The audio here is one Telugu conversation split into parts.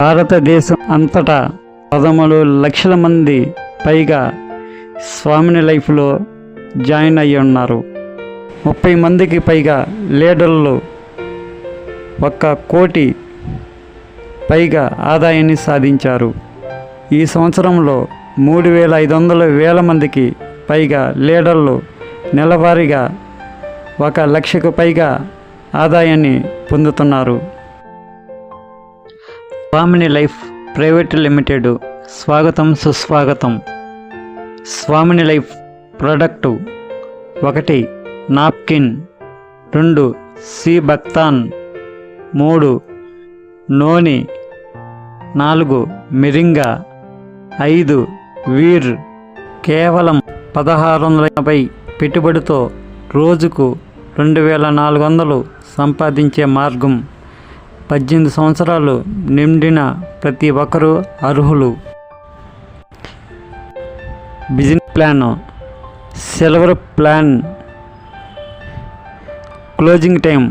భారతదేశం అంతటా 13 లక్షల మంది పైగా స్వామిని లైఫ్లో జాయిన్ అయ్యి ఉన్నారు. 30 మందికి పైగా లీడర్లు 1 కోటి పైగా ఆదాయాన్ని సాధించారు. ఈ సంవత్సరంలో 3,500 మందికి పైగా లీడర్లు నెలవారీగా 1 లక్షకు పైగా ఆదాయాన్ని పొందుతున్నారు. స్వామిని లైఫ్ ప్రైవేట్ లిమిటెడ్ స్వాగతం సుస్వాగతం. స్వామిని లైఫ్ ప్రోడక్టు 1 నాప్కిన్, 2 సి బక్తాన్, 3 నోని, 4 మిరింగా, 5 వీర్. కేవలం 1,680 పెట్టుబడితో రోజుకు 2,400 సంపాదించే మార్గం. 18 సంవత్సరాలు నిండిన ప్రతి ఒక్కరూ అర్హులు. Business plan, silver plan. Closing time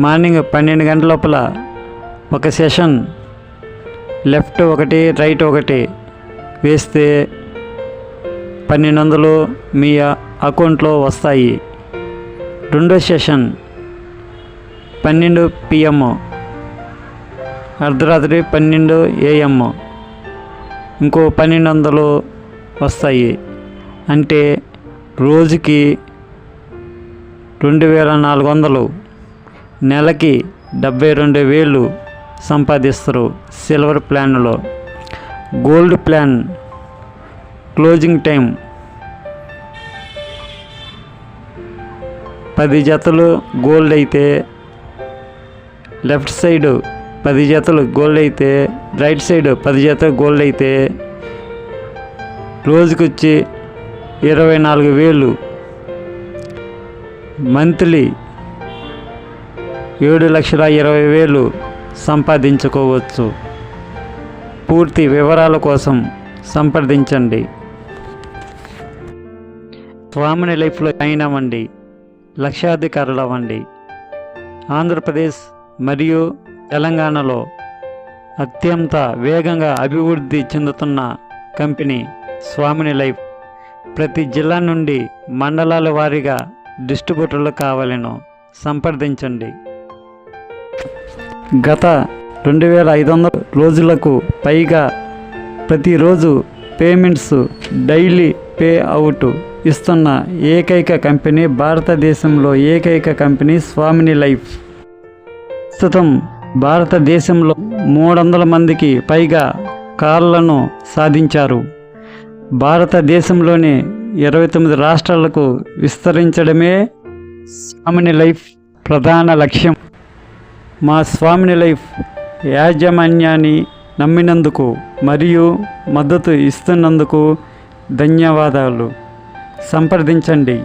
morning 12 గంటల లోపల 1 సెషన్, లెఫ్ట్ 1 రైట్ 1 వేస్తే 1,200 మీ అకౌంట్లో వస్తాయి. రెండో సెషన్ 12 PM, అర్ధరాత్రి 12 AM, ఇంకో 1,200 వస్తాయి. అంటే రోజుకి 2,400, నెలకి 72,000 సంపాదిస్తారు సిల్వర్ ప్లాన్లో. గోల్డ్ ప్లాన్ క్లోజింగ్ టైం 10 జతలు గోల్డ్ అయితే లెఫ్ట్ సైడ్ 10 జతలు గోల్డ్ అయితే రైట్ సైడ్ 10 జతలు గోల్డ్ అయితే రోజుకొచ్చి 24,000. మంత్లీ 7,20,000 సంపాదించుకోవచ్చు. పూర్తి వివరాల కోసం సంప్రదించండి. స్వామిని లైఫ్లో జాయిన్ అవ్వండి, లక్షాధికారులు అవ్వండి. ఆంధ్రప్రదేశ్ మరియు తెలంగాణలో అత్యంత వేగంగా అభివృద్ధి చెందుతున్న కంపెనీ స్వామిని లైఫ్. ప్రతి జిల్లా నుండి మండలాల వారీగా డిస్ట్రిబ్యూటర్లు కావాలను సంప్రదించండి. గత 2,500 రోజులకు పైగా ప్రతిరోజు పేమెంట్స్ డైలీ పే అవుట్ ఇస్తున్న ఏకైక కంపెనీ, భారతదేశంలో ఏకైక కంపెనీ స్వామిని లైఫ్. ప్రస్తుతం భారతదేశంలో 300 మందికి పైగా కార్లను సాధించారు. భారతదేశంలోని 29 రాష్ట్రాలకు విస్తరించడమే స్వామిని లైఫ్ ప్రధాన లక్ష్యం. మా స్వామిని లైఫ్ యాజమాన్యాన్ని నమ్మినందుకు మరియు మద్దతు ఇస్తున్నందుకు ధన్యవాదాలు. సంప్రదించండి.